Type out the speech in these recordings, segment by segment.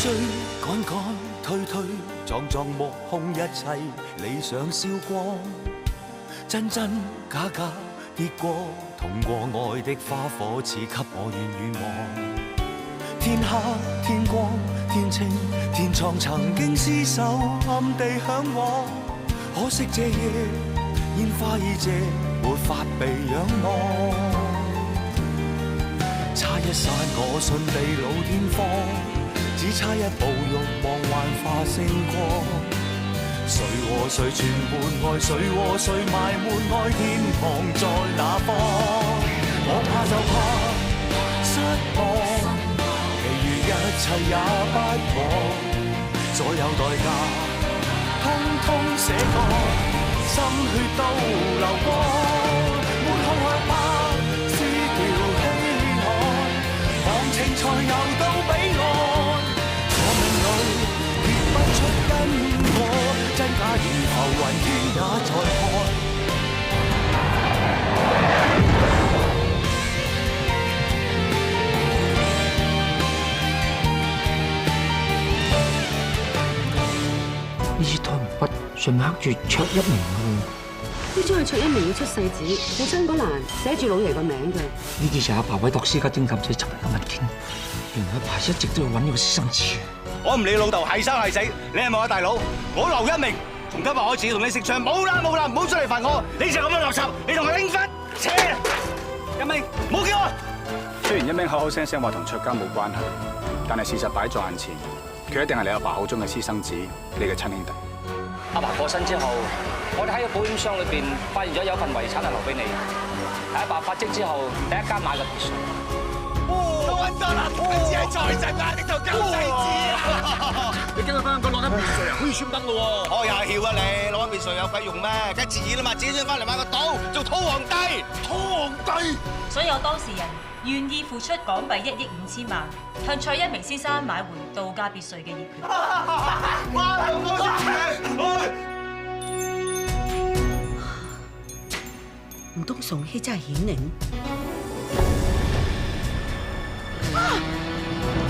追趕趕推推撞撞目空一切理想燒光，真真假假跌過痛過愛的花火賜給我遠遠望。天黑天光天晴天蒼曾經廝守暗地向往，可惜這夜煙花已謝沒法被仰望。差一剎我順地老天荒，只差一步欲望幻化星光。誰和誰傳喚愛，誰和誰埋沒愛，天堂在哪方？我怕就怕失望，其餘一切也不枉，所有代價通通捨過，心血都流光，滿腔害怕撕掉希望，忘情才游到彼岸，我命裏撇不出因果，真假然後雲天也在看。呢支唐筆上面刻住卓一鳴喎。呢張係卓一鳴嘅出世紙，本身嗰欄寫住老爺個名㗎。呢啲就係阿爸委託私家偵探仔尋嚟嘅文件，原來阿爸一直都要揾呢個私生子。我唔理老豆係生係死，你係咪我大佬？我劉一鳴，從今日開始同你食場冇啦，唔好出嚟煩我！你就咁樣垃圾，你同我拎翻扯！一鳴，唔好叫我！雖然一鳴口口聲聲話同卓家冇關係，但係事實擺在眼前，佢一定係你阿爸口中嘅私生子，你嘅親兄弟。阿爸過身之後，我哋喺個保險箱裏邊發現咗有份遺產係留俾你，喺阿爸發跡之後第一間買嘅別墅。我揾到啦！佢只係財神眼呢頭救世子啊！你今日翻香港攞緊別墅啊，可以穿燈咯喎！我又係翹啊你，攞緊別墅有鬼用咩？梗係自然啦嘛，自己先翻嚟買個島做土皇帝。土皇帝！所有當事人願意付出港幣1億5千萬，向卓一鳴先生買回度假別墅嘅業權。唔通崇希真係顯靈？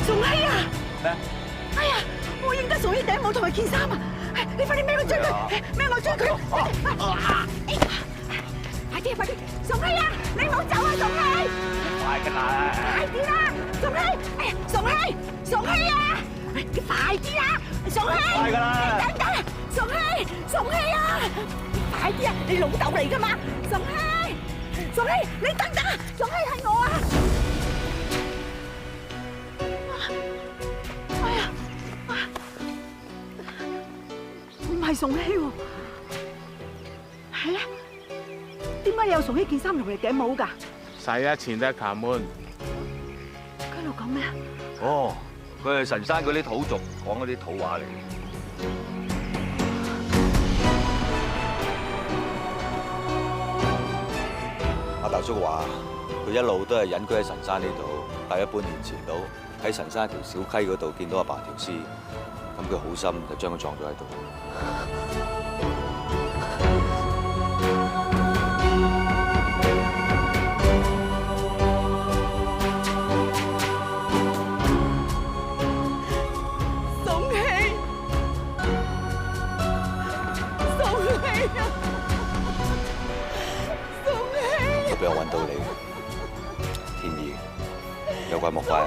崇希啊！咩？哎呀，我認得崇希頂帽同埋件衫啊！你快啲孭我追佢，孭我追佢！快啲快啲！崇希啊，你唔好走啊，崇希！快㗎啦！快啲啦，崇希！哎呀，崇希啊！你快啲啊，崇希！快㗎啦！等等啊，崇希啊！快啲啊，你老豆嚟㗎嘛，崇希！你等等啊，崇希係我啊！哎呀，唔係崇希喎，係咧？點解你有崇希件衫同埋頂帽㗎？洗一錢得卡門。佢喺度講咩啊？哦，佢係神山嗰啲土族講嗰啲土話嚟嘅。阿大叔話：佢一路都係隱居喺神山呢度，大約半年前到喺神山一條小溪嗰度見到阿爸條屍，咁佢好心就將佢葬咗喺度。俾我揾到你，天意，有怪莫怪啊！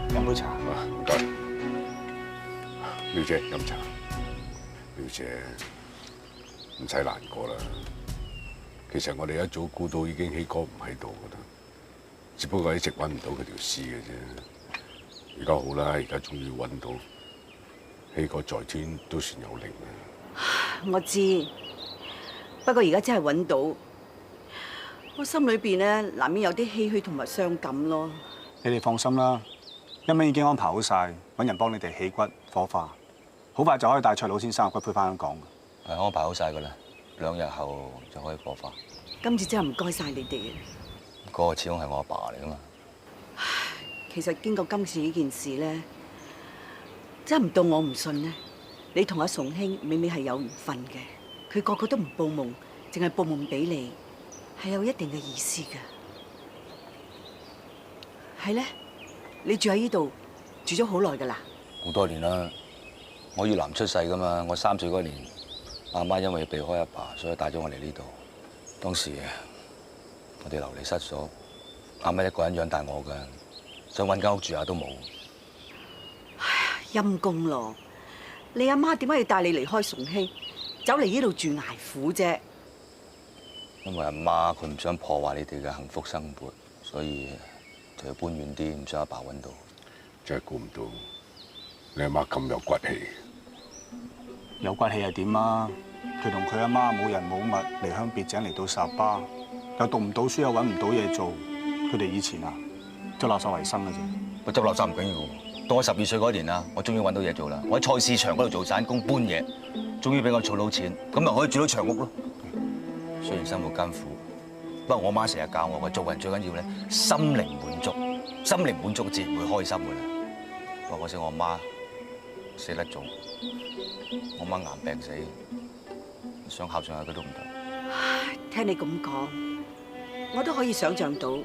飲杯茶啊，唔該。表姐飲茶，表姐唔使難過啦。其實我哋一早估到已經希哥唔喺度㗎啦。只不過一直揾唔到佢條屍嘅啫。而家好啦，而家終於揾到，希哥在天都算有靈啊！我知，不過而家真係揾到，我心裏邊咧難免有啲唏噓同埋傷感咯。你哋放心啦，一蚊已經安排好晒，揾人幫你哋起骨火化，好快就可以帶卓老先生嘅骨灰翻香港。係安排好晒㗎啦，2日後就可以火化。今次真係唔該晒你哋。嗰個始終係我阿爸嚟㗎嘛。其實經過今次呢件事咧，真係唔到我唔信咧。你同阿崇興明明係有緣分嘅，佢個個都唔報夢，淨係報夢俾你，係有一定嘅意思㗎。係咧，你住喺呢度住咗好耐㗎啦？好多年啦，我越南出世噶嘛，我3歲嗰年，阿媽因為要避開阿爸，所以帶咗我嚟呢度。當時我哋流離失所，阿媽一個人養大我㗎，想揾間屋住下都冇。陰公咯！你阿媽點解要帶你離開崇興，走嚟呢度住捱苦啫？因為阿媽佢唔想破壞你哋嘅幸福生活，所以就要搬遠啲，唔想阿爸揾到。真係估唔到你阿媽咁有骨氣。有骨氣係點啊？佢同佢阿媽冇人冇物，離鄉別井嚟到沙巴，又讀唔到書，又揾唔到嘢做。佢哋以前啊，執垃圾為生嘅啫。我執垃圾唔緊要喎。到我12歲嗰年啊，我終於揾到嘢做啦！我喺菜市場嗰度做散工搬嘢，終於俾我儲到錢，咁咪可以住到長屋咯。雖然生活艱苦，不過我媽成日教我嘅做人最緊要咧，心靈滿足，心靈滿足自然會開心嘅啦。不過可惜我媽死得早，我媽癌病死，想孝順下佢都唔得。聽你咁講，我都可以想像到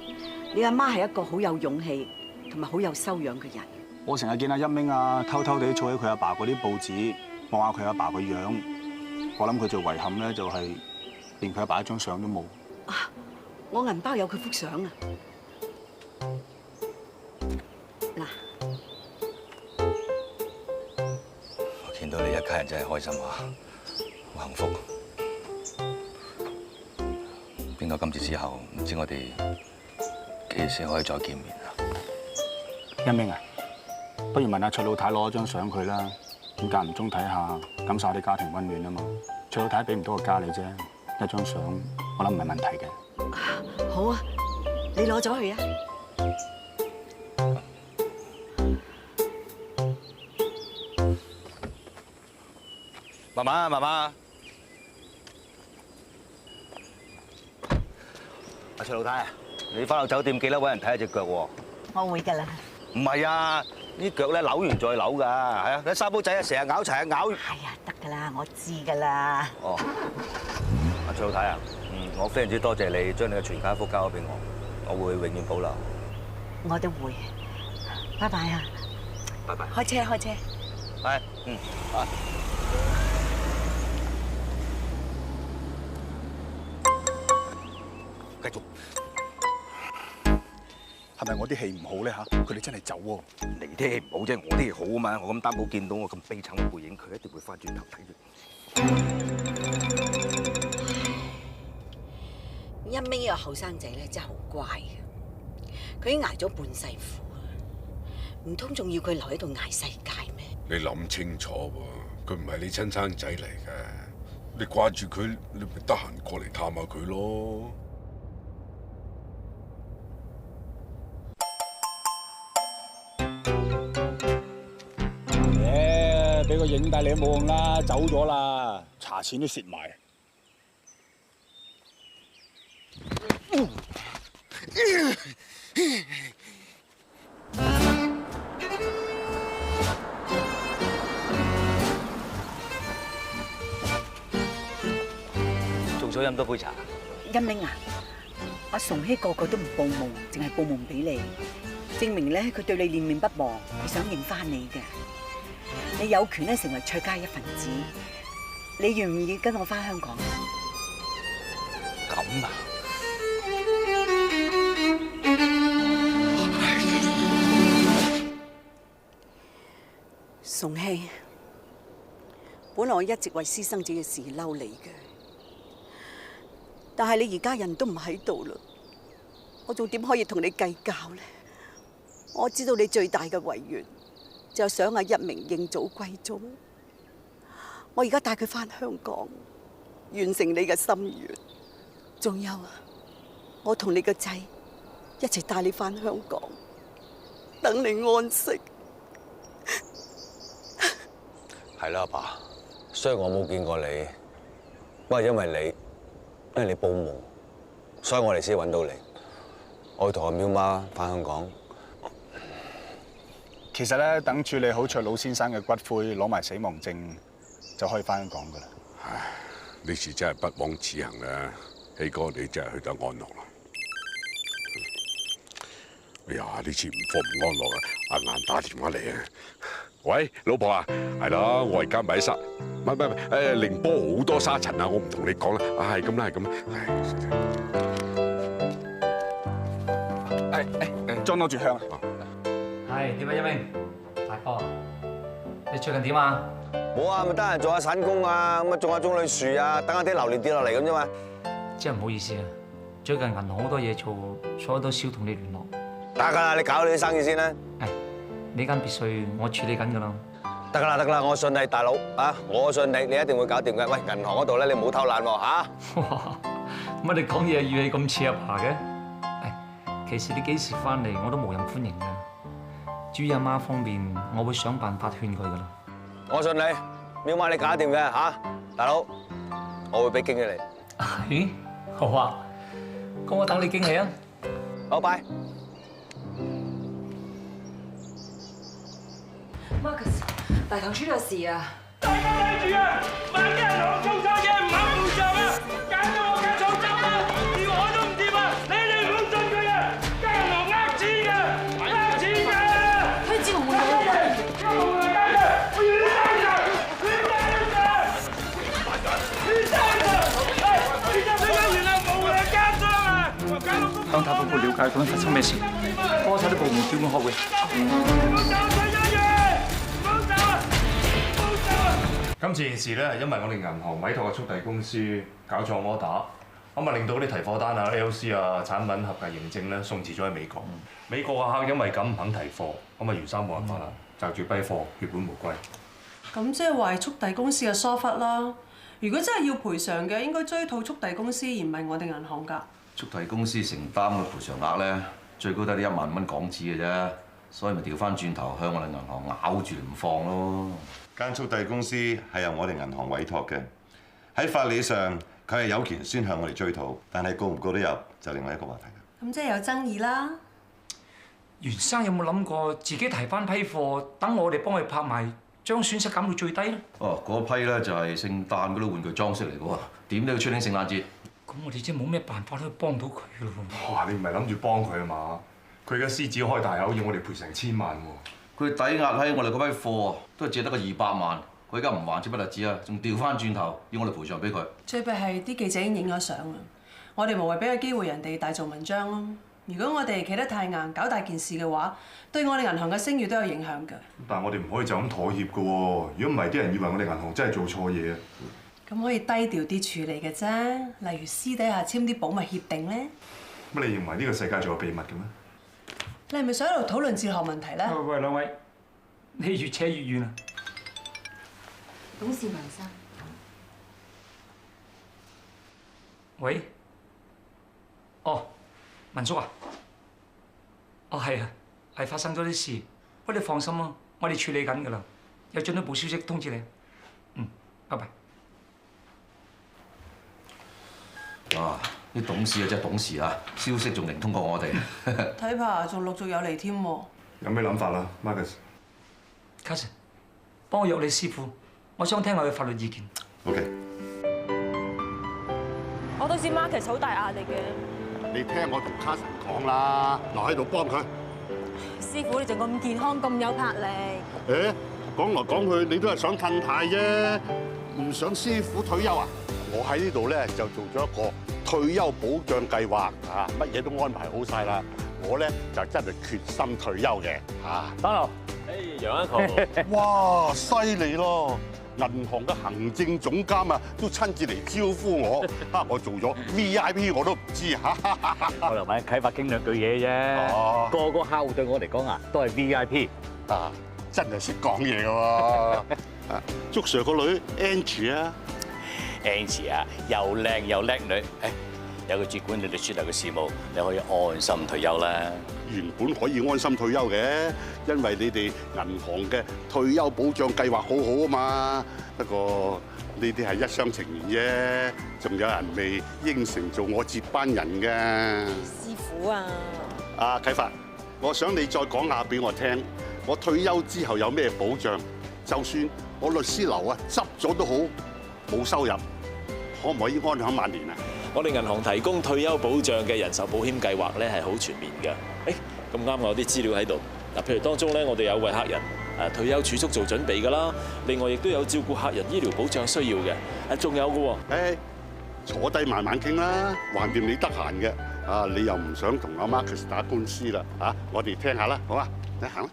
你阿媽係一個好有勇氣同埋好有修養嘅人。我成日見阿一鳴啊，偷偷地儲喺佢阿爸嗰啲報紙，望下佢阿爸個樣。我諗佢最遺憾咧，就係連佢阿爸一張相都冇。啊！我銀包有佢幅相啊！嗱，我見到你一家人真係開心啊，好幸福。經過今次之後，唔知我哋幾時可以再見面啊？一鳴啊！不如問下卓老太攞張相佢啦，咁間唔中睇下，感受下啲家庭溫暖啊嘛。卓老太俾唔到個家你啫，一張相我諗唔係問題嘅。好啊，你攞咗佢啊！媽媽，媽媽，阿卓老太啊，你翻到酒店記得揾人睇下隻腳喎。我會㗎啦。唔係啊，呢腳咧扭完再扭㗎，係啊，啲沙煲仔啊成日咬柴啊咬。係啊，得㗎啦，我知㗎啦。哦，阿卓老太啊，我非常之多謝你將你嘅全家福交咗俾我，我會永遠保留。我都會。拜拜啊！拜拜。開車，開車。係，啊。繼續。係咪我啲戲唔好咧嚇？佢哋真係走喎。你啲戲唔好啫，我啲戲好啊嘛！我咁擔保見到我咁悲慘嘅背影，佢一定會翻轉頭睇住。一鳴呢個後生仔咧真係好乖嘅，佢已經捱咗半世苦啦，唔通仲要佢留喺度捱世界咩？你諗清楚喎，佢唔係你親生仔嚟嘅，你掛住佢，你咪得閒過嚟探下佢咯。俾個影帝你都冇用啦，走咗啦，茶錢都蝕埋。仲想飲多杯茶？一鳴啊，阿崇希個個都唔報夢，淨係報夢俾你，證明咧佢對你念念不忘，佢想認翻你嘅。你有權咧成為卓家一份子，你願唔願意跟我翻香港？咁啊！崇希，本來我一直為私生子嘅事嬲你嘅，但係你而家人都唔喺度啦，我仲點可以同你計較咧？我知道你最大嘅遺願就想阿一鳴認祖歸宗，我而家帶佢翻香港，完成你嘅心願。仲有啊，我同你個仔一齊帶你翻香港，等你安息。係啦，阿爸，雖然我冇見過你，不過因為你報夢，所以我哋先揾到你。我要同阿喵媽翻香港。其實咧，等處理好卓老先生嘅骨灰，攞埋死亡證，就可以翻香港噶啦。唉，呢次真係不枉此行啦，希哥你真係去得安樂啦。哎呀，呢次唔放唔安樂啊！阿顏打電話嚟啊！喂，老婆啊，係咯，我而家咪喺沙，唔係寧波好多沙塵啊！我唔同你講啦，係咁啦，係咁啦。裝多炷香啊！係點啊，一明大哥，你最近點啊？冇啊，咪得閒做下散工啊，咁啊種下棕櫚樹啊，等下啲榴蓮跌落嚟咁啫嘛。真係唔好意思啊，最近銀行好多嘢做，所以都少同你聯絡。得㗎啦，你搞你啲生意先啦。誒，呢間別墅我處理緊㗎啦。得㗎啦，我信你大佬啊，我信你，你一定會搞掂嘅。喂，銀行嗰度咧，你唔好偷懶喎嚇。哇！乜你講嘢語氣咁似阿爸嘅？誒，其實你幾時翻嚟我都無任歡迎㗎。至於阿媽方面，我會想辦法勸佢㗎啦。我信你，妙媽你搞掂嘅嚇，大佬，我會俾驚喜你。咦？好啊，咁我等你驚喜啊！好，拜。Marcus， 大堂出咗事啊！大家睇住啊！萬一銀行做錯嘢唔肯負責啊，搞到我間廠執啊，連我都唔掂啊！你哋唔好信佢啊！間銀行呃錢㗎，呃錢㗎！佢知我冇嘢。向塔夫婦了解究竟發生咩事，幫手啲部門專門開會。今次件事咧係因為我哋銀行委託嘅速遞公司搞錯 order，咁啊令到啲提貨單啊、LC 啊、產品合格認證咧送遲咗喺美國。美國嘅客因為咁唔肯提貨，咁啊袁生冇辦法啦，就住批貨，血本無歸。咁即係話係速遞公司嘅疏忽啦。如果真係要賠償嘅，應該追討速遞公司，而唔係我哋銀行㗎。速遞公司承擔嘅賠償額咧，最高得啲1萬蚊港紙嘅啫，所以咪調翻轉頭向我哋銀行咬住唔放咯。間速遞公司係由我哋銀行委託嘅，喺法理上佢係有權先向我哋追討，但係告唔告得入就另外一個話題啦。咁即係有爭議啦。袁生有冇諗過自己提翻批貨，等我哋幫佢拍賣，將損失減到最低咧？哦，嗰批咧就係聖誕嗰啲玩具裝飾嚟嘅喎，點都要出年聖誕節。咁我哋真係冇咩辦法可以幫到佢咯喎！哇！你唔係諗住幫佢啊嘛？佢而家獅子開大口要我哋賠成1000萬喎。佢抵押喺我哋嗰批貨啊，都係借得個200萬，佢而家唔還之不特止啊，仲調翻轉頭要我哋賠償俾佢。最弊係啲記者已經影咗相啦，我哋無謂俾個機會人哋大做文章咯。如果我哋企得太硬，搞大件事嘅話，對我哋銀行嘅聲譽都有影響㗎。但係我哋唔可以就咁妥協㗎喎，如果唔係啲人以為我哋銀行真係做錯嘢啊！咁可以低調啲處理嘅啫，例如私底下簽啲保密協定咧。乜你認為呢個世界仲有秘密嘅咩？你係咪想喺度討論哲學問題咧？喂，兩位，你越扯越遠啊！董事文生，喂，哦，文叔啊，哦係啊，係發生咗啲事，不過你放心啊，我哋處理緊㗎啦，有進一步消息通知你。拜拜。哇！啲董事啊真係董事啊，消息仲靈通過我哋。睇怕仲陸續有嚟添喎。有咩諗法啦 ，Marcus？Cousin， 幫我約你師傅，我想聽下佢法律意見。OK。我都知 Marcus 好大壓力嘅。你聽我同 Cousin 講啦，留喺度幫佢。師傅你仲咁健康，咁有魄力。誒，講來講去，你都係想褪軚啫，唔想師傅退休啊？我喺呢度咧就做咗一個退休保障計劃啊，乜嘢都安排好晒啦。我咧就真係決心退休嘅嚇。三樓，楊一球，哇，犀利咯！銀行嘅行政總監啊，都親自嚟招呼我。我做咗 VIP 我都唔知嚇。我留埋啟發經兩句嘢啫。個個客戶對我嚟講啊，都係 VIP。啊，真係識講嘢嘅喎。祝 Sir 個女 Angie 啊 ，Angie 啊，又靚又叻女，有佢接管你哋雪樓嘅事務，你可以安心退休啦。原本可以安心退休嘅，因為你哋銀行嘅退休保障計劃好好啊嘛。不過呢啲係一廂情願啫，仲有人未應承做我接班人嘅。師傅啊！阿啟發，我想你再講下俾我聽，我退休之後有咩保障？就算我律師樓啊執咗都好，冇收入，可唔可以安享晚年啊？我哋銀行提供退休保障嘅人壽保險計劃咧係好全面嘅。咁啱我有啲資料喺度。嗱，譬如當中咧，我哋有為客人退休儲蓄做準備㗎啦。另外亦都有照顧客人醫療保障需要嘅。仲有嘅喎。坐低慢慢傾啦，橫掂你得閒嘅。你又唔想同阿 Marcus 打官司啦？我哋聽下啦，好啊，你行啦。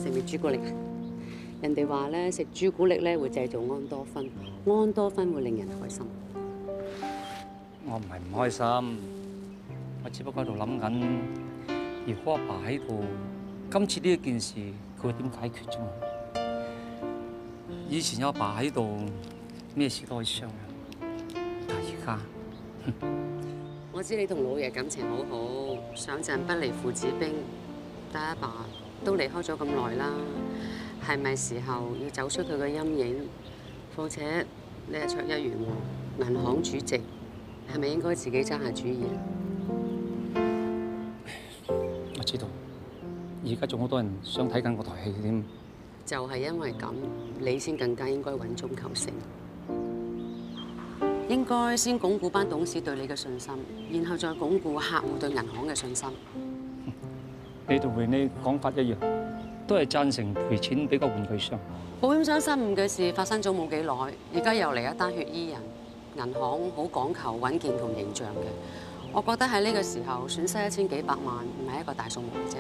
食唔食朱古力啊？人哋話咧，食朱古力咧會製造安多酚，安多酚會令人開心。我唔係唔開心，我只不過喺度諗緊，如果阿爸喺度，今次呢一件事佢會點解決啫嘛？以前有阿爸喺度，咩事都可以商量，但係而家，我知你同老爺感情好好，想陣不離父子兵，但阿爸都離開咗咁耐啦，係咪時候要走出佢嘅陰影？況且你係卓一元喎，銀行主席，係咪應該自己揸下主意？我知道，而家仲好多人想睇緊我台戲添。就係因為咁，你先更加應該穩中求勝。應該先鞏固班董事對你嘅信心，然後再鞏固客戶對銀行嘅信心。你同佢呢講法一樣，都係贊成賠錢俾個玩具商。保險商失誤嘅事發生咗冇幾耐，而家又嚟一單血衣人，銀行好講求穩健同形象嘅。我覺得喺呢個時候損失1000幾百萬唔係一個大數目啫。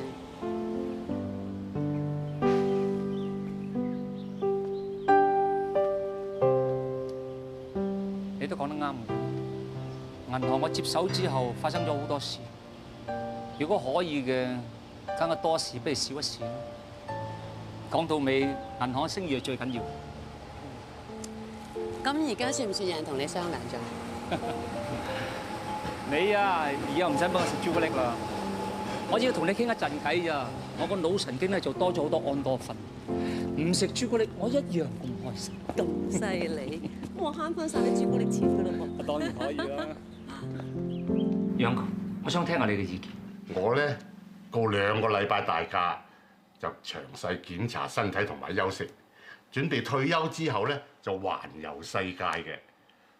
你都講得啱嘅。銀行我接手之後發生咗好多事，如果可以嘅，梗係多事不如少一事咯。講到尾，銀行聲譽係最緊要。咁而家算唔算有人同你商量咗？你啊，以後唔使幫我食朱古力啦，我只要同你傾一陣偈咋，我個腦神經咧就多咗好多安多酚。唔食朱古力，我一樣咁開心。咁犀利，我慳翻晒啲朱古力錢噶啦噃。當然可以啦。楊哥，我想聽下你嘅意見。我咧告2個禮拜大假，就詳細檢查身體同埋休息，準備退休之後咧就環遊世界嘅。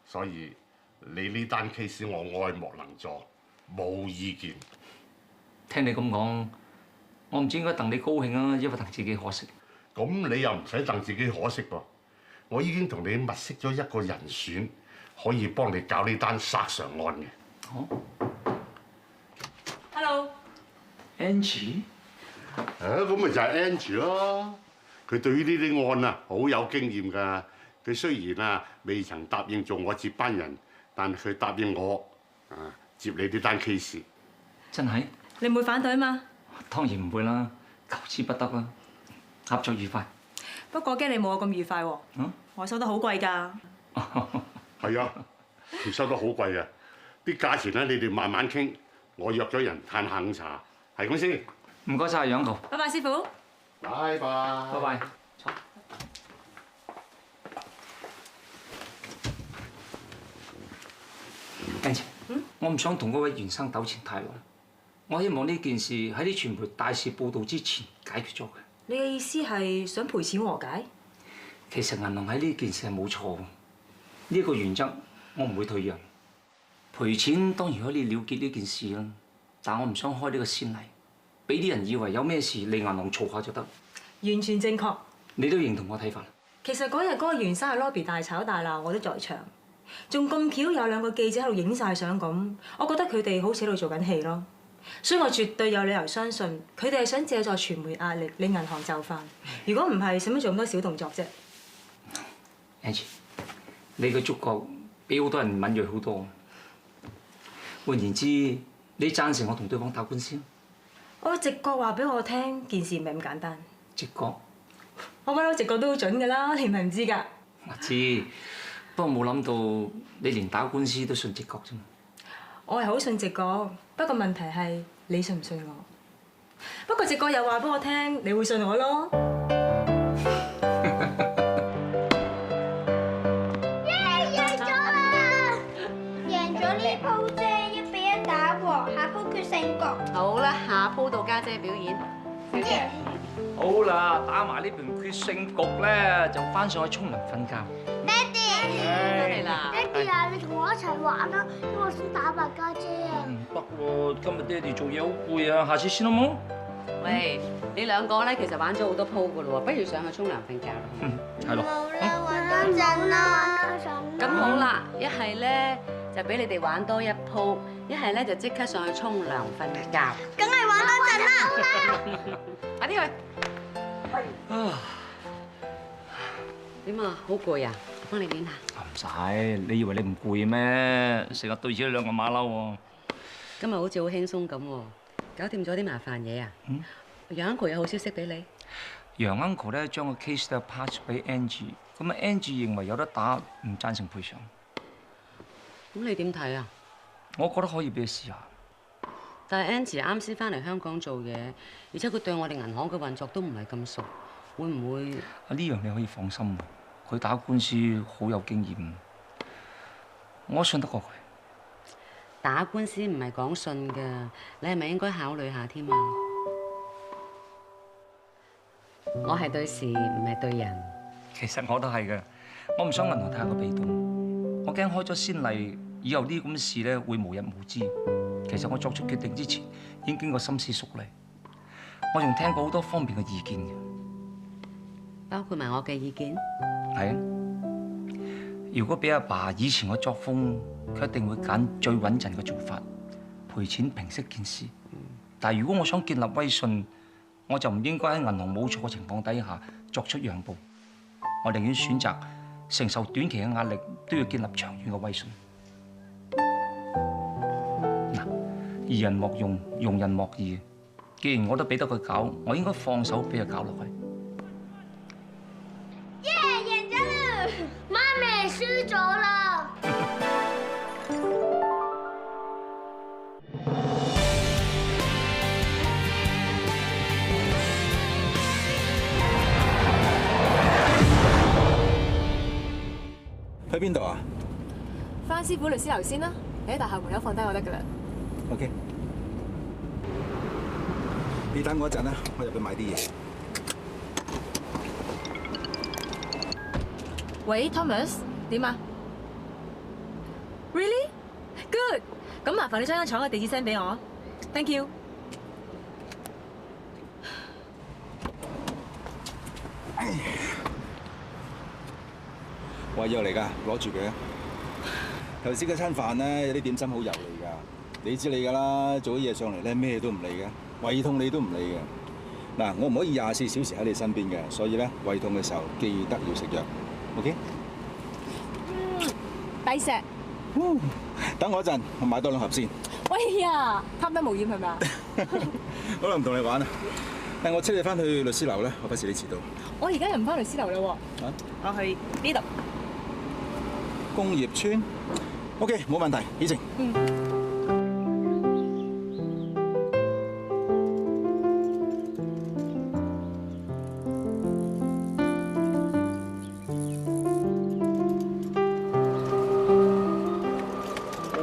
所以你呢單 case 我愛莫能助，冇意見。聽你咁講，我唔知應該戥你高興啊，抑或戥自己可惜。咁你又唔使戥自己可惜噃，我已經同你物色咗一個人選，可以幫你搞呢單殺常案嘅。好。Hello，Angie。咁咪就係 Angie 咯。佢對於呢啲案啊好有經驗㗎。佢雖然啊未曾答應做我接班人，但係佢答應我接你呢單 case。真係？你唔會反對嘛？當然唔會啦，求之不得啦。合作愉快。不過驚你冇我咁愉快喎。我收得好貴㗎。係啊，佢收得好貴嘅。啲價錢咧，你哋慢慢傾。我約咗人嘆下午茶，係咁先。唔該晒，楊導。拜拜，師傅。拜拜。拜拜。坐。Angie，我唔想同嗰位袁生糾纏太耐。我希望呢件事喺啲傳媒大肆報導之前解決咗佢。你嘅意思係想賠錢和解？其實銀行喺呢件事係冇錯嘅，呢個原則我唔會退讓。賠錢當然可以了結呢件事啦，但我唔想開呢個先例，俾啲人以為有咩事你銀行嘈下就得。完全正確。你都認同我睇法？其實嗰日嗰個袁生喺 lobby 大吵大鬧，我都在場，仲咁巧有2個記者喺度影晒相咁，我覺得佢哋好似喺度做緊戲咯。所以我絕對有理由相信佢哋係想借助傳媒壓力令銀行就範。如果唔係，使乜做咁多小動作啫 ？Angie， 你嘅觸覺比好多人敏鋭好多。換言之，你贊成我同對方打官司？我直覺話俾我聽，件事唔係咁簡單。直覺？我不嬲直覺都好準㗎啦，你唔係唔知㗎。我知，不過冇諗到你連打官司都信直覺啫嘛。我係好信直覺，不過問題係你信唔信我？不過直覺又話俾我聽，你會信我咯。下鋪到家姐表演。小姐，好啦，打埋呢盤決勝局咧，就翻上去沖涼瞓覺。得嚟啦。爹哋啊，你同我一齊玩啦，因為我想打敗家姐啊。唔得喎，今日爹哋做嘢好攰啊，下次先好冇？喂，你兩個咧其實玩咗好多鋪噶咯喎，不如上去沖涼瞓覺啦。係咯。好啦，玩多陣啦。咁好啦，一係咧就俾你哋玩多一鋪，一係咧就即刻上去沖涼瞓覺。梗係玩多陣啦。快啲去。啊，點啊？好攰啊！我幫你練下。唔使，你以為你唔攰咩？成日對住呢兩個馬騮喎。今日好似好輕鬆咁喎，搞掂咗啲麻煩嘢啊！楊 uncle 有好消息俾你。楊 uncle 咧將個 case 咧 pass 俾 Angie， 咁啊 Angie 認為有得打，唔贊成賠償。咁你點睇啊？我覺得可以俾佢試下。但係 Angie 啱先翻嚟香港做嘢，而且佢對我哋銀行嘅運作都唔係咁熟，會唔會？啊呢樣你可以放心，佢打官司好有經驗，我信得過佢。打官司唔係講信㗎，你係咪應該考慮下添啊？我係對事唔係對人。其實我都係嘅，我唔想銀行太過被動，我驚開咗先例，以後呢啲咁嘅事咧會無日無之。其實我作出決定之前已經經過深思熟慮，我仲聽過好多方面嘅意見嘅，包括埋我嘅意見。係啊，如果俾阿爸以前嘅作風，佢一定會揀最穩陣嘅做法，賠錢平息件事。但係如果我想建立威信，我就唔應該喺銀行冇錯嘅情況底下作出讓步。我寧願選擇承受短期嘅壓力，都要建立長遠嘅威信。嗱，義人莫用，用人莫義。既然我都俾得佢搞，我應該放手俾佢搞落去。耶，贏咗啦！媽咪輸咗啦！去邊度啊？翻師傅律師樓先啦，你喺大廈門口放低我得噶啦。OK， 你等我一陣啦，我入去買啲嘢。喂 ，Thomas， 點啊 ？Really? Good。咁麻煩你將間廠嘅地址 send 俾我 ，Thank you。胃藥嚟㗎，攞住佢啊！頭先嗰餐飯咧有啲點心好油膩㗎，你知你㗎啦，做咗嘢上嚟咧咩都唔理嘅，胃痛你都唔理嘅。嗱，我唔可以24小時喺你身邊嘅，所以咧胃痛嘅時候記得要食藥 ，OK？ 抵食。等我一陣，我買多2盒先。喂呀，貪得無厭係咪啊？好啦，唔同你玩啦。但我車你翻去律師樓咧，我費事你遲到。我而家又唔翻律師樓啦喎。我去呢度。工業村 ，OK， 冇問題，起程。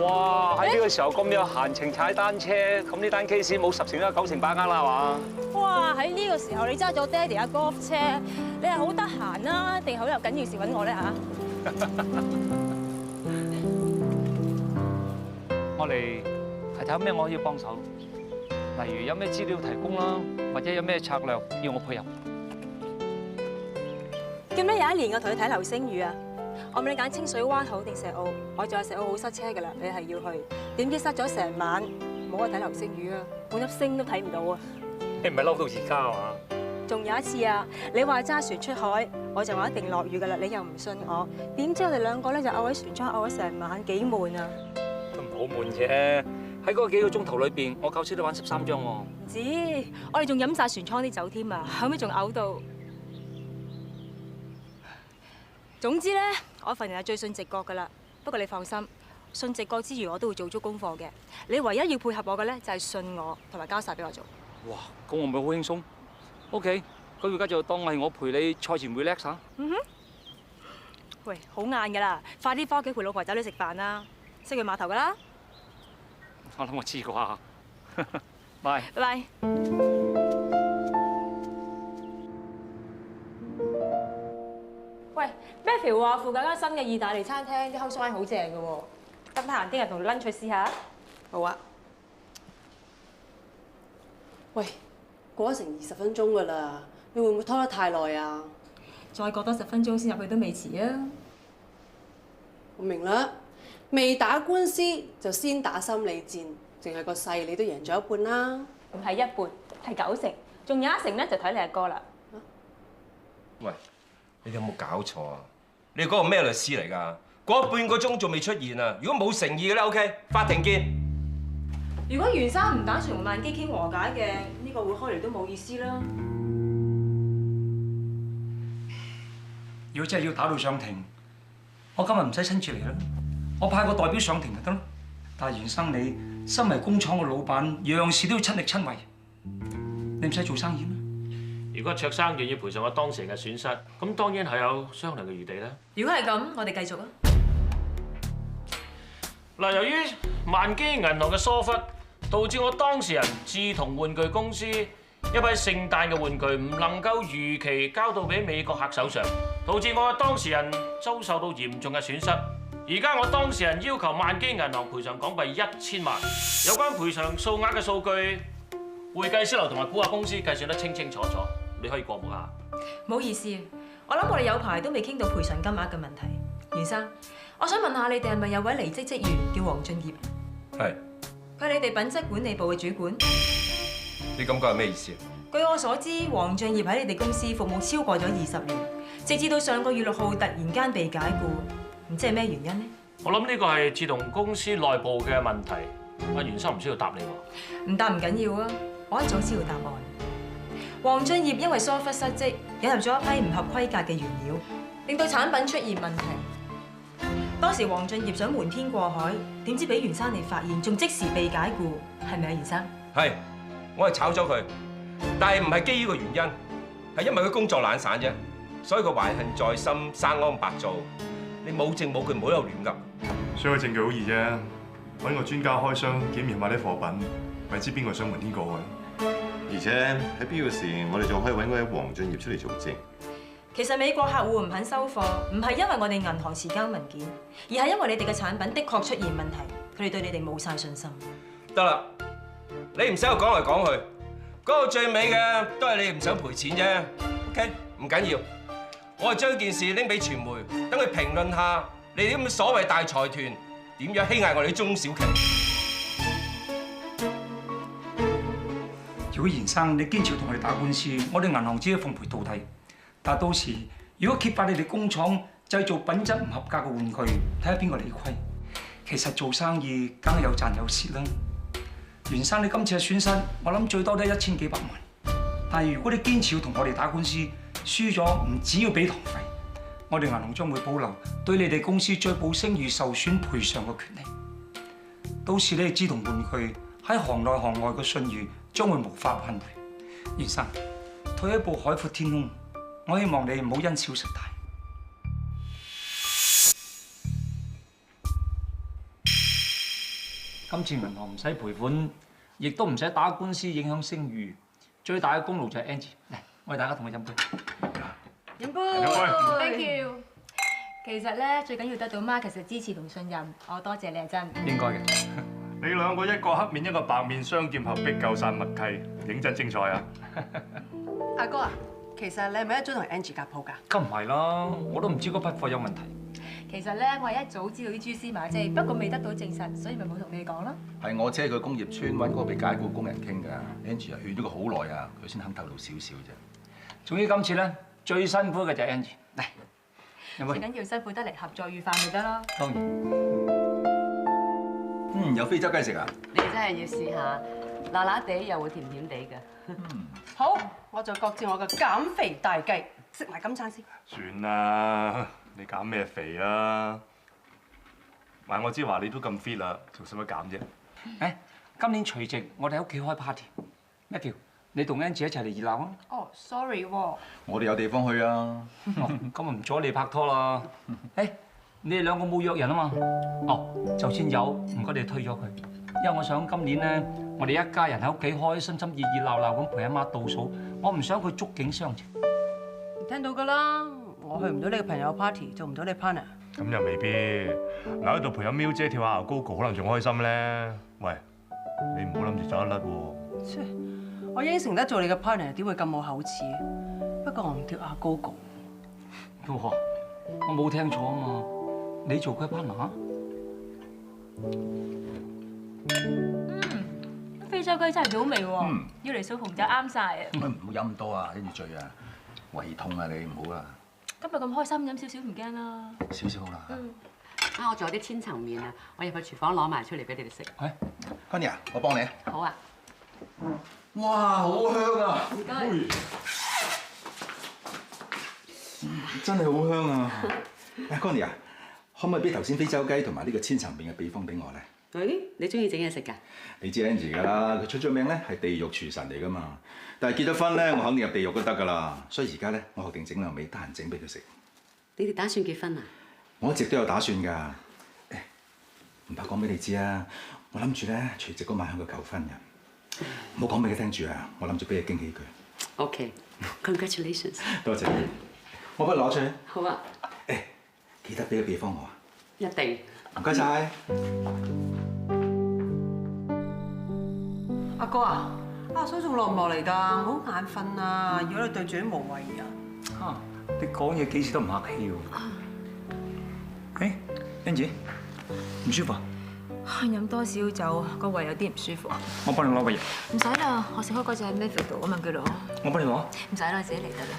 哇！喺呢個時候咁有閒情踩單車，咁呢單 case 冇10成都有9成把握啦，係嘛？哇！喺呢個時候你揸咗爹哋阿 golf 車，你係好得閒啦，定係好有緊要事揾我咧嚇？我嚟睇睇有咩我可以幫手，例如有咩資料提供啦，或者有咩策略要我配合。記唔記得有一年我同你睇流星雨啊？我問你揀清水灣好定石澳，我仲話石澳好塞車㗎啦，你係要去，點知塞咗成晚，冇話睇流星雨啊，半粒星都睇唔到啊！你唔係嬲到而家啊嘛？仲有一次啊，你話揸船出海，我就話一定落雨㗎啦，你又唔信我，點知我哋兩個咧就漚喺船艙漚咗成晚，幾悶啊！都唔好悶啫，喺嗰幾個鐘頭裏邊，我夠車都玩13張喎。唔止，我哋仲飲晒船艙啲酒添啊，後尾仲嘔到。總之咧，我份人係最信直覺㗎啦。不過你放心，信直覺之餘，我都會做足功課嘅。你唯一要配合我嘅咧，就係信我，同埋交晒俾我做。哇，咁我咪好輕鬆。OK， 咁而家就當係我陪你賽前 relax 下。嗯哼。喂，好晏㗎啦，快啲翻屋企陪老婆仔女食飯啦。識去碼頭㗎啦。我諗我知啩。拜。拜拜。喂 ，Matthew 話附近間新嘅意大利餐廳啲 house wine 好正嘅喎，得唔得閒聽日同 lunch 去試下？好啊。喂，過咗成20分鐘㗎啦，你會唔會拖得太耐啊？再過多10分鐘先入去都未遲啊！我明啦，未打官司就先打心理戰，淨係個勢你都贏咗一半啦。唔係一半，係90成，仲有1成咧就睇你阿哥啦。喂，你哋有冇搞錯啊？你哋嗰個咩律師嚟㗎？過咗半個鐘仲未出現啊！如果冇誠意嘅咧 ，OK， 法庭見。如果袁生唔打算同萬基傾和解嘅，呢個會開嚟都冇意思啦。如果真係要打到上庭，我今日唔使親自嚟啦，我派個代表上庭就得咯。但係袁生你身為工廠嘅老闆，樣事都要親力親為，你唔使做生意咩？如果卓生願意賠償我當事人嘅損失，咁當然係有商量嘅餘地啦。如果係咁，我哋繼續啊。嗱，由於萬基銀行嘅疏忽，導致我當事人志同玩具公司一批聖誕嘅玩具唔能夠如期交到俾美國客手上，導致我嘅當事人遭受到嚴重嘅損失。而家我當事人要求萬基銀行賠償港幣1000萬，有關賠償數額嘅數據，會計師樓同埋估價公司計算得清清楚楚，你可以過目下。唔好意思，我諗我哋有排都未傾到賠償金額嘅問題。袁生，我想問下你哋係咪有位離職職員叫黃俊業？係。佢係你哋品質管理部嘅主管。你咁講係咩意思啊？據我所知，黃俊業喺你哋公司服務超過咗20年，直至到上個月6號突然間被解僱，唔知係咩原因呢？我諗呢個係志同公司內部嘅問題，阿袁生唔需要答你喎。唔答唔緊要啊，我一早知道答案。黃俊業因為疏忽失職，引入咗一批唔合規格嘅原料，令到產品出現問題。當時黃俊業想瞞天過海，點知俾袁生你發現，仲即時被解僱，係咪啊，袁生？係，我係炒咗佢，但係唔係基於個原因，係因為佢工作懶散啫，所以佢懷恨在心，生安白做。你冇證冇據，唔好喺度亂噏。所以個證據好易啫，揾個專家開箱檢驗下啲貨品，咪知邊個想瞞天過海。而且喺必要時，我哋仲可以揾嗰位黃俊業出嚟做證。其實美國客戶唔肯收貨，唔係因為我哋銀行遲交文件，而係因為你哋嘅產品的確出現問題，佢哋對你哋冇晒信心。得啦，你唔使我講嚟講去，嗰個最尾嘅都係你唔想賠錢啫。OK， 唔緊要，我係將件事拎俾傳媒，等佢評論下你哋咁嘅所謂大財團點樣欺壓我哋啲中小企。如果袁生你堅持同我哋打官司，我哋銀行只係奉陪到底。但到時如果揭發你哋工廠製造品質唔合格嘅玩具，睇下邊個理虧。其實做生意梗係有賺有蝕啦。袁生你今次嘅損失，我諗最多都係1000幾百萬。但係如果你堅持要同我哋打官司，輸咗唔止要俾堂費，我哋銀行將會保留對你哋公司追報聲譽受損賠償嘅權利。到時你哋志同玩具喺行內行外嘅信譽將會無法挽回。袁生，退一步海闊天空，我希望你唔好因小失大。今次銀行唔使賠款，亦都唔使打官司影響聲譽，最大嘅功勞就係 Angie。嚟，我哋大家同佢飲杯。飲杯 ，Thank you。其實咧，最緊要得到 Marcus 嘅支持同信任，我多謝你係真。應該嘅。你兩個一個黑面一個白面，雙劍合璧，夠晒默契，認真精彩啊！阿哥啊，其實你係咪一早同 Angie 夾鋪㗎？梗唔係啦，我都唔知嗰筆貨有問題。其實咧，我係一早知道啲蛛絲馬跡，不過未得到證實，所以咪冇同你講咯。係我車佢工業村揾嗰個被解僱工人傾㗎 ，Angie 勸咗佢好耐啊，佢先肯透露少少啫。總之今次咧最辛苦嘅就係 Angie。嚟，最緊要辛苦得嚟，合作愉快咪得咯。當然。有非洲雞食啊！你真係要試下，辣辣地又會甜甜地嘅。好，我就各自我嘅減肥大計，食埋今餐先。算啦，你減咩肥啊？話我知話你都咁 fit 啦，仲使乜減啫？誒，今年除夕我哋喺屋企開 party， Matthew，你同 Angie 一齊嚟熱鬧啊！哦 ，sorry 喎。我哋有地方去啊！咁咪唔阻你拍拖啦。誒，你哋兩個冇約人啊嘛？哦，就算有，唔該你推咗佢，因為我想今年咧，我哋一家人喺屋企開心心、熱熱鬧鬧咁陪阿媽倒數，我唔想佢觸景傷情。聽到㗎啦，我去唔到你嘅朋友 party， 做唔到你 partner。咁又未必，留喺度陪阿喵姐跳下牛高高，可能仲開心咧。喂，你唔好諗住走得甩喎。我應承得做你嘅 partner， 點會咁冇口齒？不過我唔跳下高高。哇！我冇聽錯啊嘛，你做佢 partner？非洲雞真係幾好味喎，要嚟掃紅酒啱晒啊！唔好飲咁多啊，跟住醉啊，胃痛啊你唔好啦。今日咁開心，飲少少唔驚啦。少少好啦。啊，我仲有啲千層麵啊，我入去廚房攞埋出嚟俾你哋食。係 ，Connie 啊，我幫你。好啊。哇，好香啊！唔該。真係好香啊！Connie 啊，可唔可以俾頭先非洲雞同埋呢個千層麵嘅秘方俾我咧？誒，你中意整嘢食㗎？你知 Angie 㗎啦，佢出咗名咧係地獄廚神嚟㗎嘛。但係結咗婚咧，我肯定入地獄都得㗎啦。所以而家咧，我學定整兩味，得閒整俾佢食。你哋打算結婚啊？我一直都有打算㗎。誒，唔怕講俾你知啊，我諗住咧除夕嗰晚向佢求婚嘅。唔好講俾佢聽住啊，我諗住俾佢驚喜佢。OK，congratulations。多謝你，我幫你攞出去。好啊。誒，記得俾個秘方我啊。一定。唔該晒。阿哥啊，阿嫂仲落唔落嚟㗎？好眼瞓啊！如果你對住啲無謂人，嚇，你講嘢幾時都唔客氣喎。誒，Angie，唔舒服啊？飲多少酒，個胃有啲唔舒服。我幫你攞個藥。唔使啦，我食開嗰隻喺 Matthew 度啊嘛，叫做。我幫你攞。唔使啦，自己嚟得啦。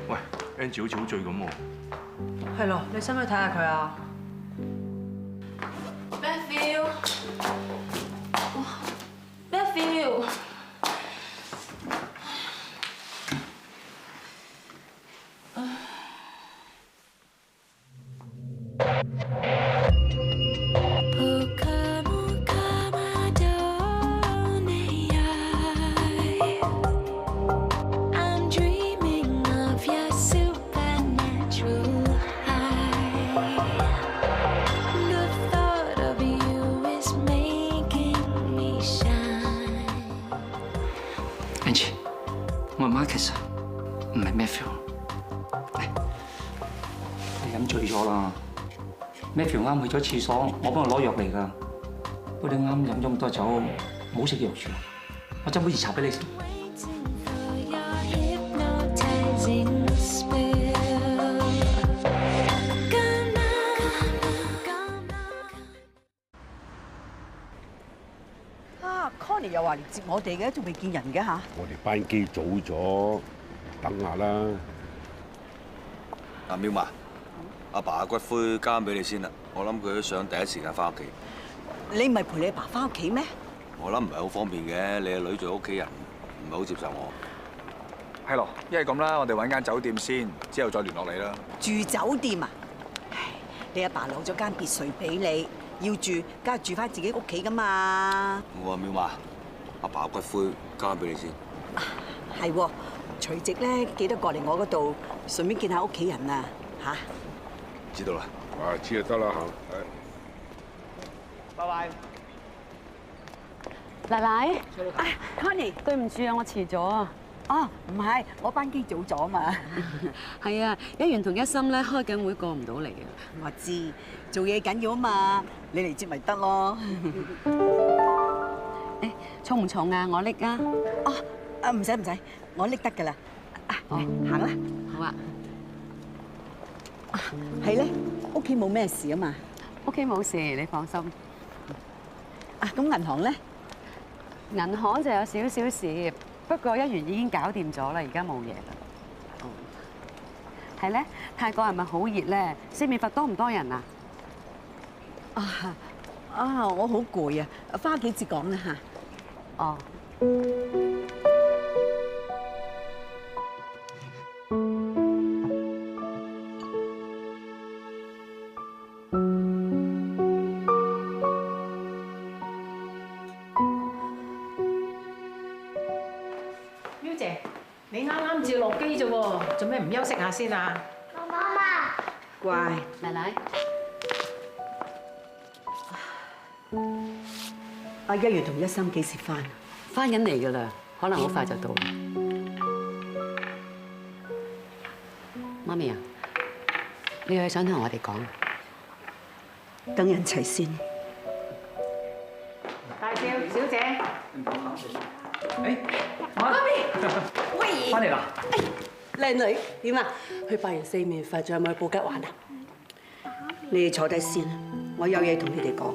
喂 ，Angie 好似好醉咁喎。係咯，你使唔使睇下佢啊 ？Matthew， Angie， 我係 Marcus， 唔係 Matthew。你飲醉咗啦 ，Matthew 啱去咗廁所，我幫佢攞藥嚟㗎。不過你啱飲咗咁多酒，冇食藥住，我斟杯熱茶俾你食。Connie 又話嚟接我哋嘅，仲未見人嘅嚇。我哋班機早咗，等下啦。阿苗嫲，阿爸嘅骨灰交俾你先啦。我諗佢都想第一時間翻屋企。你唔係陪你阿爸翻屋企咩？我諗唔係好方便嘅，你個女做屋企人，唔係好接受我。係咯，一係咁啦，我哋揾間酒店先，之後再聯絡你啦。住酒店啊？唉，你阿爸攞咗間別墅俾你，要住梗係住翻自己屋企噶嘛。我話苗嫲，阿爸嘅骨灰交俾你先。係喎，除夕咧記得過嚟我嗰度，順便見下屋企人啊嚇。知道啦。啊，知就得啦嚇。拜拜。奶奶，Connie， 對唔住啊，我遲咗啊。哦，唔係，我班機早咗嘛。係啊，一元同一心咧開緊會過唔到嚟啊。我知，做嘢緊要啊嘛，你嚟接咪得咯。誒，重唔重啊？我拎啊。哦，啊唔使，我拎得㗎啦。行啦。好啊。係咧，屋企冇咩事啊嘛。屋企冇事，你放心。啊，咁銀行咧？銀行就有少少事，不過一元已經搞掂咗啦，而家冇嘢啦。係咧，泰國係咪好熱咧？四面佛多唔多人啊？我好攰啊，翻屋企至講啦嚇。哦。苗姐，你啱啱至落機啫喎，做咩唔休息下先啊？媽媽，乖，奶奶。阿一月同一心幾時翻？翻緊嚟㗎啦，可能好快就到。媽咪啊，你有嘢想同我哋講？等人齊先。大少小姐，媽咪，喂，翻嚟啦！靚女點啊？去拜完四面佛，仲有冇去布吉玩啊？你哋坐低先，我有嘢同你哋講。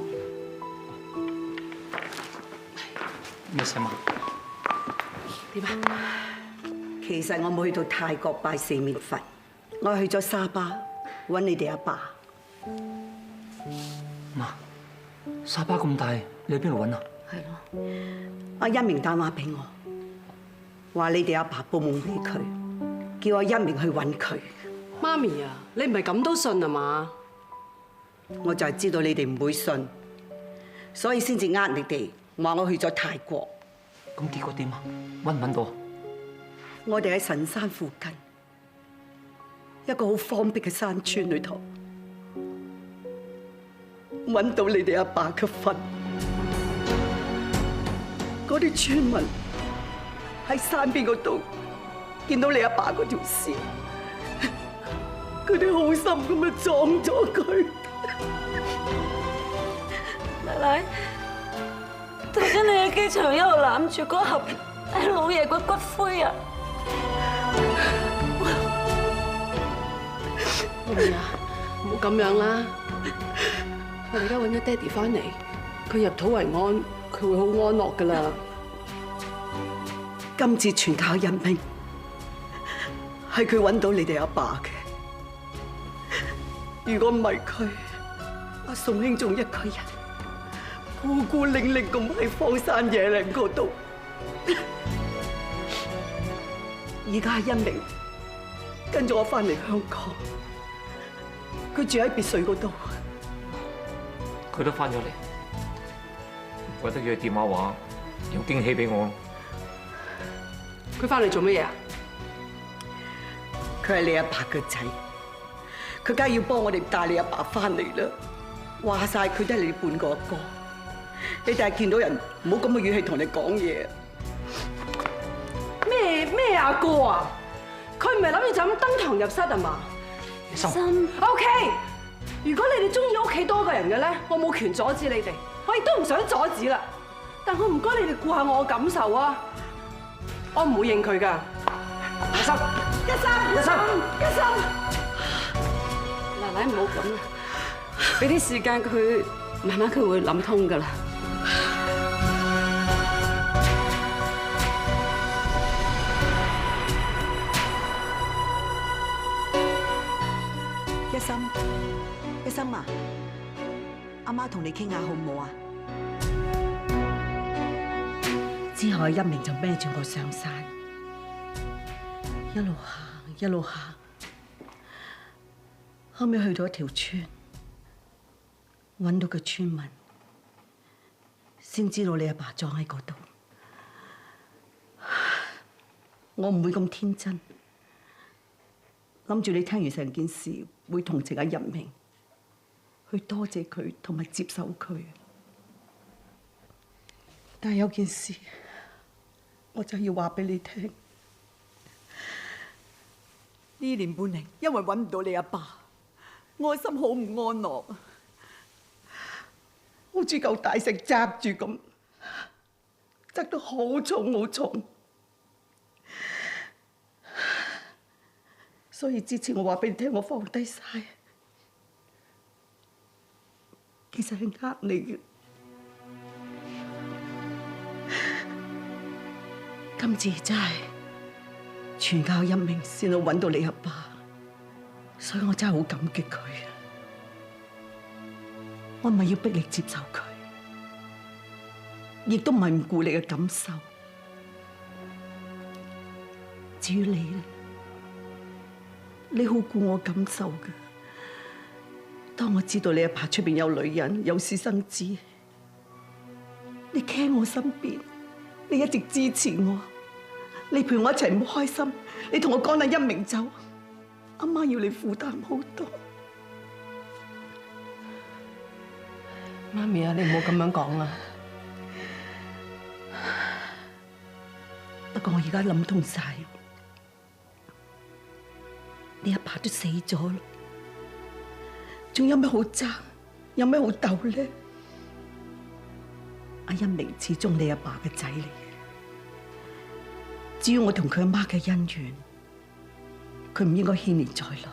咩事嘛？點啊？其實我冇去到泰國拜四面佛，我去咗沙巴揾你哋阿爸。媽，沙巴咁大，你去邊度揾啊？係咯，阿一鳴打電話俾我，話你哋阿爸報夢俾佢，叫我一鳴去揾佢。媽咪啊，你唔係咁都信啊嘛？我就係知道你哋唔會信，所以先至呃你哋，話我去咗泰國。咁結果點啊？揾唔揾到啊？我哋喺神山附近一個好荒僻嘅山村裏頭，揾到你哋阿爸嘅墳。嗰啲村民喺山邊嗰度見到你阿爸嗰條屍，佢哋好心咁樣葬咗佢。奶奶，頭先你喺機場一路攬住嗰盒係老爺個骨灰啊！媽咪啊，唔好咁樣啦！我哋而家揾咗爹哋翻嚟，佢入土為安，佢會好安樂噶啦。今次全靠一鳴，係佢揾到你哋阿爸嘅。如果唔係佢，阿宋兄仲一個人孤孤零零咁喺荒山野嶺嗰度。而家一鳴跟咗我翻嚟香港，佢住喺別墅嗰度。佢都翻咗嚟，怪得佢電話話有驚喜俾我。佢翻嚟做乜嘢啊？佢係你阿爸嘅仔，佢梗係要幫我哋帶你阿爸翻嚟啦。話晒佢都係你半個阿哥，你哋係見到人唔好咁嘅語氣同你講嘢。咩阿哥啊？佢唔係諗住就咁登堂入室啊嘛？心 OK， 如果你哋中意屋企多個人嘅咧，我冇權阻止你哋，我亦都唔想阻止啦。但我唔該你哋顧下我嘅感受啊！我唔會認佢噶。一心，奶奶唔好咁啦，俾啲時間佢，慢慢佢會諗通噶啦。一心啊，阿媽同你傾下好唔好啊？之後一鳴就孭住我上山，一路行一路行，後尾去到一條村，揾到個村民，先知道你阿爸葬喺嗰度。我唔會咁天真，諗住你聽完成件事會同情阿一鳴，去多謝佢同埋接受佢。但係有件事，我就要話俾你聽。呢年半嚟，因為揾唔到你阿爸，我心好唔安樂，好似嚿大石擲住咁，擲得好重好重。所以之前我話俾你聽，我放低晒，其實係呃你嘅。今次真係全靠一鳴先到揾到你阿爸，所以我真係好感激佢。我唔係要逼你接受佢，亦都唔係唔顧你嘅感受。至於你咧，你好顧我感受嘅。當我知道你阿爸出邊有女人，有私生子，你企喺我身邊，你一直支持我，你陪我一齊唔開心，你同我講啦，一鳴走，阿媽要你負擔好多。媽咪啊，你唔好咁樣講啊！不過我而家諗通晒，你阿爸都死咗啦，仲有咩好爭？有咩好鬥咧？阿一鳴始終你阿爸嘅仔嚟嘅，只要我同佢阿媽嘅恩怨，佢唔應該牽連在內。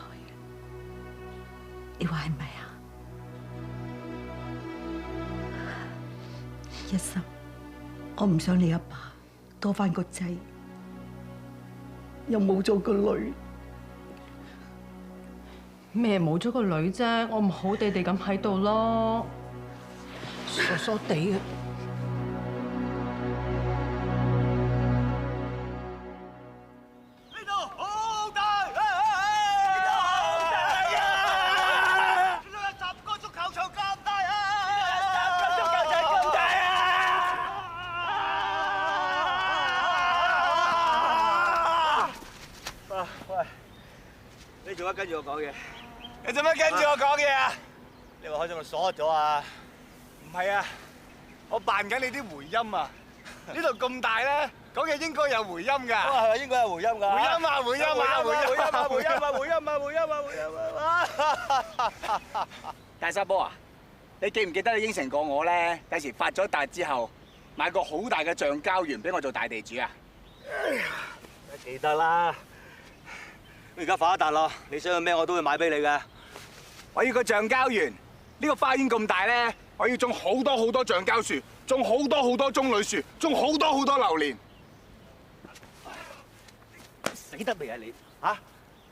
你話係咪啊？一心，我唔想你阿爸多翻個仔，又冇咗個女。咩冇咗個女啫？我唔好地地咁喺度咯，傻傻地嘅。你做乜跟住我講嘢？你做乜跟住我講嘢啊？你話開咗咪鎖咗啊？唔係啊，我扮緊你啲回音啊！呢度咁大咧，講嘢應該有回音㗎。係咪應該有回音㗎？回音啊！回音啊！回音啊！回音啊！回音啊！回音啊！大沙波啊！你記唔記得你應承過我咧？第時發咗達之後，買個好大嘅橡膠園俾我做大地主啊！記得啦。我而家發咗達啦，你想要咩我都會買俾你嘅。我要個橡膠園，呢個花園咁大咧，我要種好多好多橡膠樹，種好多好多棕櫚樹，種好多好多榴蓮。死得未啊你？嚇！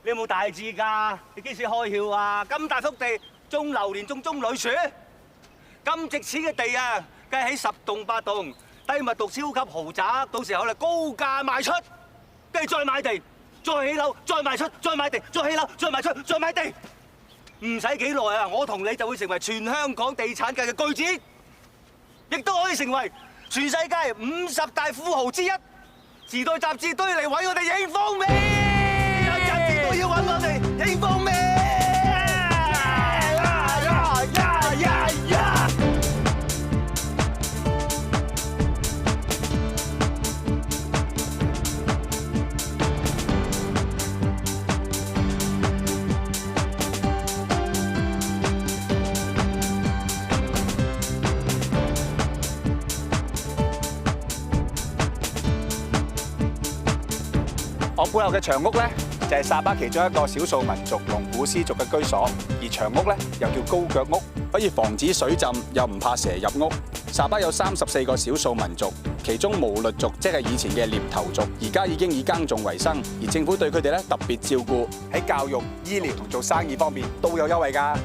你有冇大志㗎？你幾時開竅啊？咁大幅地種榴蓮、種棕櫚樹，咁值錢嘅地啊，梗係起10棟8棟低密度超級豪宅，到時候咧高價賣出，跟住再買地。再起樓，再賣出，再買地，再起樓，再賣出，再買地，唔使幾耐啊！我同你就會成為全香港地產界嘅巨子，亦都可以成為全世界50大富豪之一。時代雜誌都要嚟揾我哋影封面，雜誌都要揾我哋影封面。我背後嘅長屋咧，就係沙巴其中一個少數民族龍古斯族嘅居所，而長屋咧又叫高腳屋，可以防止水浸，又唔怕蛇入屋。沙巴有34個少數民族，其中毛律族即係以前嘅獵頭族，而家已經以耕種為生，而政府對佢哋咧特別照顧，喺教育、醫療同做生意方面都有優惠㗎。